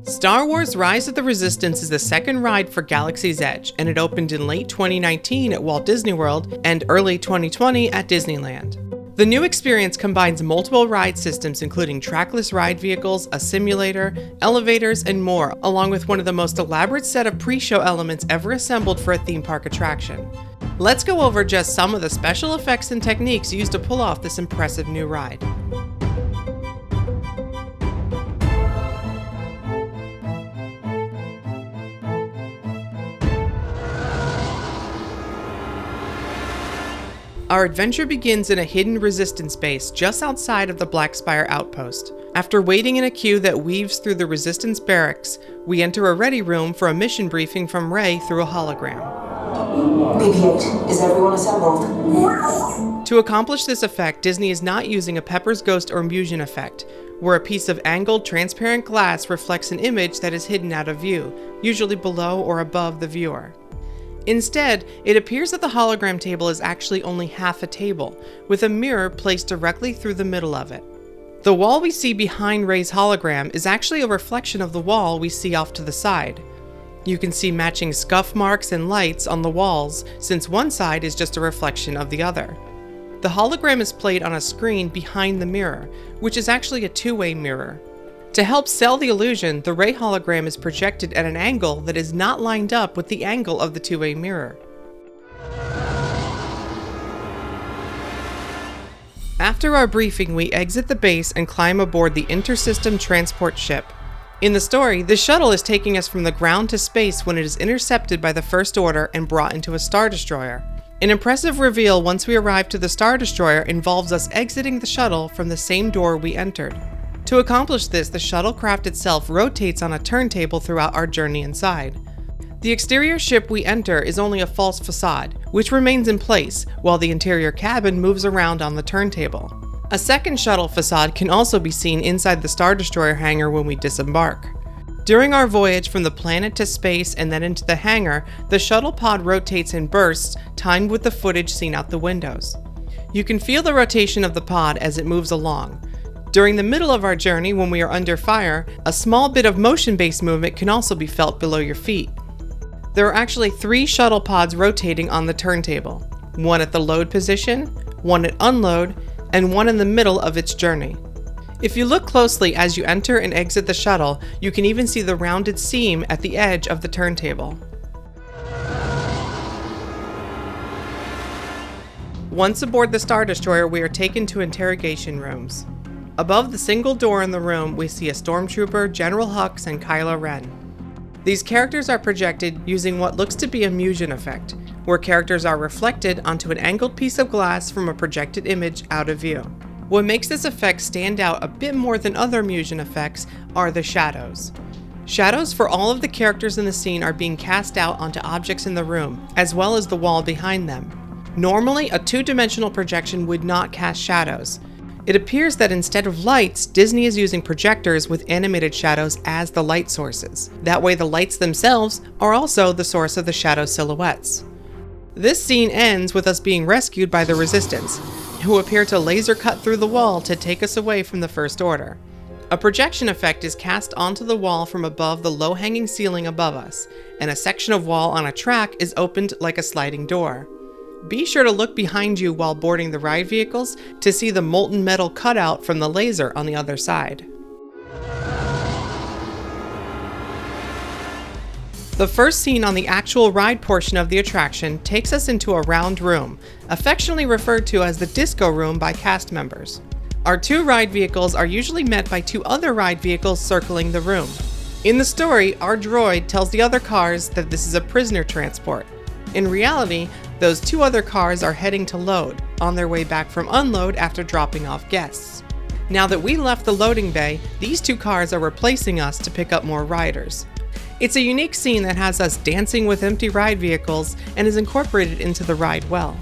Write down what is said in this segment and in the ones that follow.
Star Wars Rise of the Resistance is the second ride for Galaxy's Edge, and it opened in late 2019 at Walt Disney World and early 2020 at Disneyland. The new experience combines multiple ride systems including trackless ride vehicles, a simulator, elevators, and more, along with one of the most elaborate set of pre-show elements ever assembled for a theme park attraction. Let's go over just some of the special effects and techniques used to pull off this impressive new ride. Our adventure begins in a hidden resistance base just outside of the Black Spire outpost. After waiting in a queue that weaves through the resistance barracks, we enter a ready room for a mission briefing from Rey through a hologram. BB-8, is everyone assembled? To accomplish this effect, Disney is not using a Pepper's Ghost or Musion effect, where a piece of angled, transparent glass reflects an image that is hidden out of view, usually below or above the viewer. Instead, it appears that the hologram table is actually only half a table, with a mirror placed directly through the middle of it. The wall we see behind Rey's hologram is actually a reflection of the wall we see off to the side. You can see matching scuff marks and lights on the walls, since one side is just a reflection of the other. The hologram is played on a screen behind the mirror, which is actually a two-way mirror. To help sell the illusion, the Rey hologram is projected at an angle that is not lined up with the angle of the two-way mirror. After our briefing, we exit the base and climb aboard the Intersystem Transport ship. In the story, the shuttle is taking us from the ground to space when it is intercepted by the First Order and brought into a Star Destroyer. An impressive reveal once we arrive to the Star Destroyer involves us exiting the shuttle from the same door we entered. To accomplish this, the shuttlecraft itself rotates on a turntable throughout our journey inside. The exterior ship we enter is only a false facade, which remains in place, while the interior cabin moves around on the turntable. A second shuttle facade can also be seen inside the Star Destroyer hangar when we disembark. During our voyage from the planet to space and then into the hangar, the shuttle pod rotates in bursts, timed with the footage seen out the windows. You can feel the rotation of the pod as it moves along. During the middle of our journey, when we are under fire, a small bit of motion-based movement can also be felt below your feet. There are actually 3 shuttle pods rotating on the turntable, one at the load position, one at unload, and one in the middle of its journey. If you look closely as you enter and exit the shuttle, you can even see the rounded seam at the edge of the turntable. Once aboard the Star Destroyer, we are taken to interrogation rooms. Above the single door in the room, we see a Stormtrooper, General Hux, and Kylo Ren. These characters are projected using what looks to be a Musion effect, where characters are reflected onto an angled piece of glass from a projected image out of view. What makes this effect stand out a bit more than other Musion effects are the shadows. Shadows for all of the characters in the scene are being cast out onto objects in the room, as well as the wall behind them. Normally, a two-dimensional projection would not cast shadows. It appears that instead of lights, Disney is using projectors with animated shadows as the light sources. That way the lights themselves are also the source of the shadow silhouettes. This scene ends with us being rescued by the Resistance, who appear to laser cut through the wall to take us away from the First Order. A projection effect is cast onto the wall from above the low-hanging ceiling above us, and a section of wall on a track is opened like a sliding door. Be sure to look behind you while boarding the ride vehicles to see the molten metal cutout from the laser on the other side. The first scene on the actual ride portion of the attraction takes us into a round room, affectionately referred to as the disco room by cast members. Our 2 ride vehicles are usually met by 2 other ride vehicles circling the room. In the story, our droid tells the other cars that this is a prisoner transport. In reality, those 2 other cars are heading to load, on their way back from unload after dropping off guests. Now that we left the loading bay, these 2 cars are replacing us to pick up more riders. It's a unique scene that has us dancing with empty ride vehicles and is incorporated into the ride well.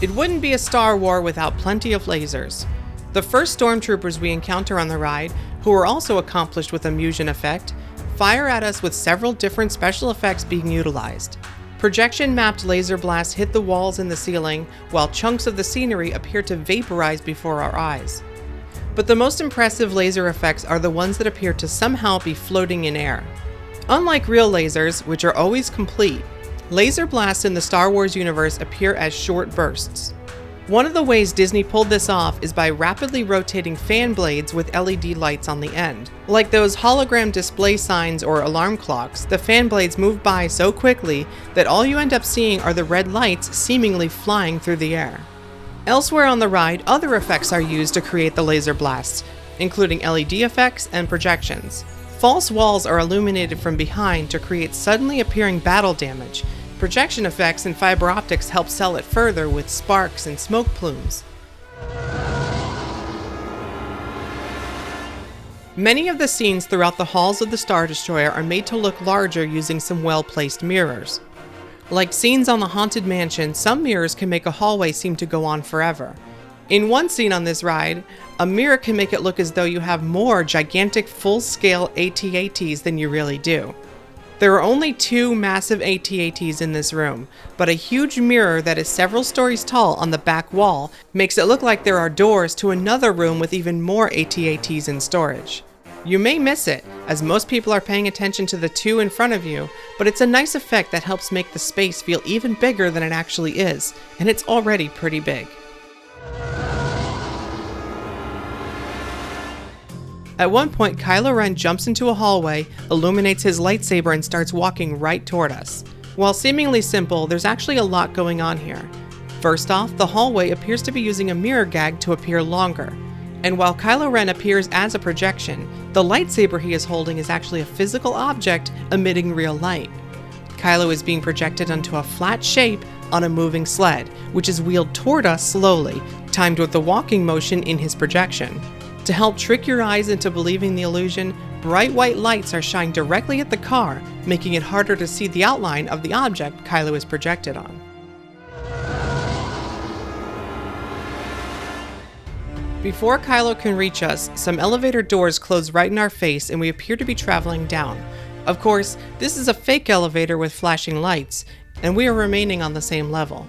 It wouldn't be a Star War without plenty of lasers. The first Stormtroopers we encounter on the ride, who are also accomplished with a Musion effect, fire at us with several different special effects being utilized. Projection-mapped laser blasts hit the walls and the ceiling, while chunks of the scenery appear to vaporize before our eyes. But the most impressive laser effects are the ones that appear to somehow be floating in air. Unlike real lasers, which are always complete, laser blasts in the Star Wars universe appear as short bursts. One of the ways Disney pulled this off is by rapidly rotating fan blades with LED lights on the end. Like those hologram display signs or alarm clocks, the fan blades move by so quickly that all you end up seeing are the red lights seemingly flying through the air. Elsewhere on the ride, other effects are used to create the laser blasts, including LED effects and projections. False walls are illuminated from behind to create suddenly appearing battle damage. Projection effects and fiber optics help sell it further with sparks and smoke plumes. Many of the scenes throughout the halls of the Star Destroyer are made to look larger using some well-placed mirrors. Like scenes on the Haunted Mansion, some mirrors can make a hallway seem to go on forever. In one scene on this ride, a mirror can make it look as though you have more gigantic full-scale AT-ATs than you really do. There are only 2 massive AT-ATs in this room, but a huge mirror that is several stories tall on the back wall makes it look like there are doors to another room with even more AT-ATs in storage. You may miss it, as most people are paying attention to the 2 in front of you, but it's a nice effect that helps make the space feel even bigger than it actually is, and it's already pretty big. At one point, Kylo Ren jumps into a hallway, illuminates his lightsaber, and starts walking right toward us. While seemingly simple, there's actually a lot going on here. First off, the hallway appears to be using a mirror gag to appear longer. And while Kylo Ren appears as a projection, the lightsaber he is holding is actually a physical object emitting real light. Kylo is being projected onto a flat shape on a moving sled, which is wheeled toward us slowly, timed with the walking motion in his projection. To help trick your eyes into believing the illusion, bright white lights are shined directly at the car, making it harder to see the outline of the object Kylo is projected on. Before Kylo can reach us, some elevator doors close right in our face and we appear to be traveling down. Of course, this is a fake elevator with flashing lights, and we are remaining on the same level.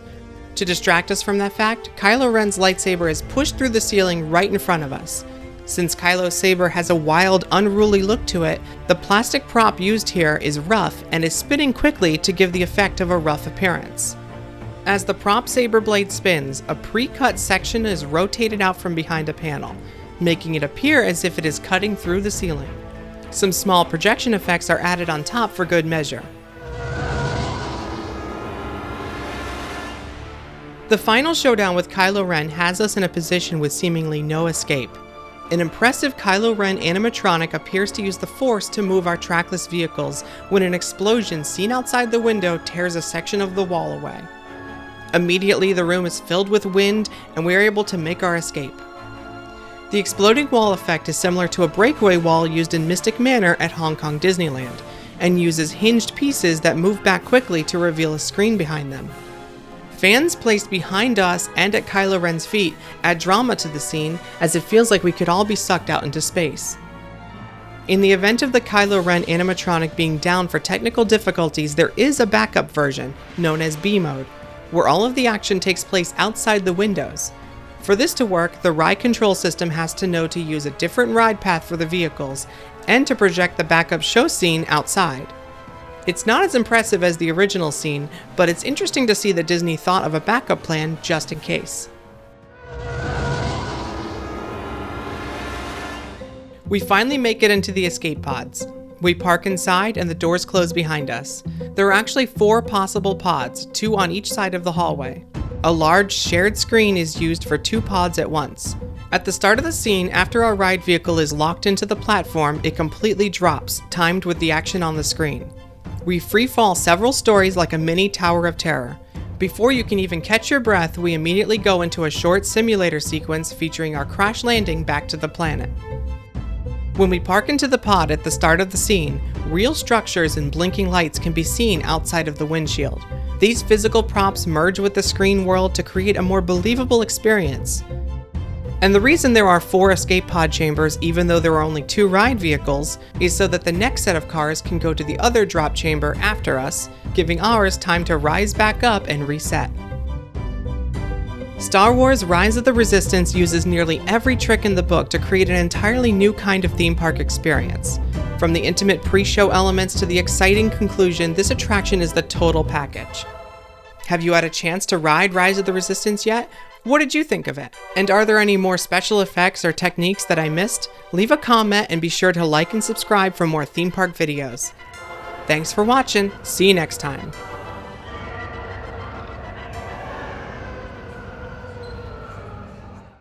To distract us from that fact, Kylo Ren's lightsaber is pushed through the ceiling right in front of us. Since Kylo's saber has a wild, unruly look to it, the plastic prop used here is rough and is spinning quickly to give the effect of a rough appearance. As the prop saber blade spins, a pre-cut section is rotated out from behind a panel, making it appear as if it is cutting through the ceiling. Some small projection effects are added on top for good measure. The final showdown with Kylo Ren has us in a position with seemingly no escape. An impressive Kylo Ren animatronic appears to use the Force to move our trackless vehicles when an explosion seen outside the window tears a section of the wall away. Immediately, the room is filled with wind and we are able to make our escape. The exploding wall effect is similar to a breakaway wall used in Mystic Manor at Hong Kong Disneyland, and uses hinged pieces that move back quickly to reveal a screen behind them. Fans placed behind us and at Kylo Ren's feet add drama to the scene, as it feels like we could all be sucked out into space. In the event of the Kylo Ren animatronic being down for technical difficulties, there is a backup version, known as B mode, where all of the action takes place outside the windows. For this to work, the ride control system has to know to use a different ride path for the vehicles, and to project the backup show scene outside. It's not as impressive as the original scene, but it's interesting to see that Disney thought of a backup plan just in case. We finally make it into the escape pods. We park inside and the doors close behind us. There are actually 4 possible pods, 2 on each side of the hallway. A large shared screen is used for 2 pods at once. At the start of the scene, after our ride vehicle is locked into the platform, it completely drops, timed with the action on the screen. We free fall several stories like a mini Tower of Terror. Before you can even catch your breath, we immediately go into a short simulator sequence featuring our crash landing back to the planet. When we park into the pod at the start of the scene, real structures and blinking lights can be seen outside of the windshield. These physical props merge with the screen world to create a more believable experience. And the reason there are 4 escape pod chambers, even though there are only 2 ride vehicles, is so that the next set of cars can go to the other drop chamber after us, giving ours time to rise back up and reset. Star Wars Rise of the Resistance uses nearly every trick in the book to create an entirely new kind of theme park experience. From the intimate pre-show elements to the exciting conclusion, this attraction is the total package. Have you had a chance to ride Rise of the Resistance yet? What did you think of it? And are there any more special effects or techniques that I missed? Leave a comment and be sure to like and subscribe for more theme park videos. Thanks for watching. See you next time.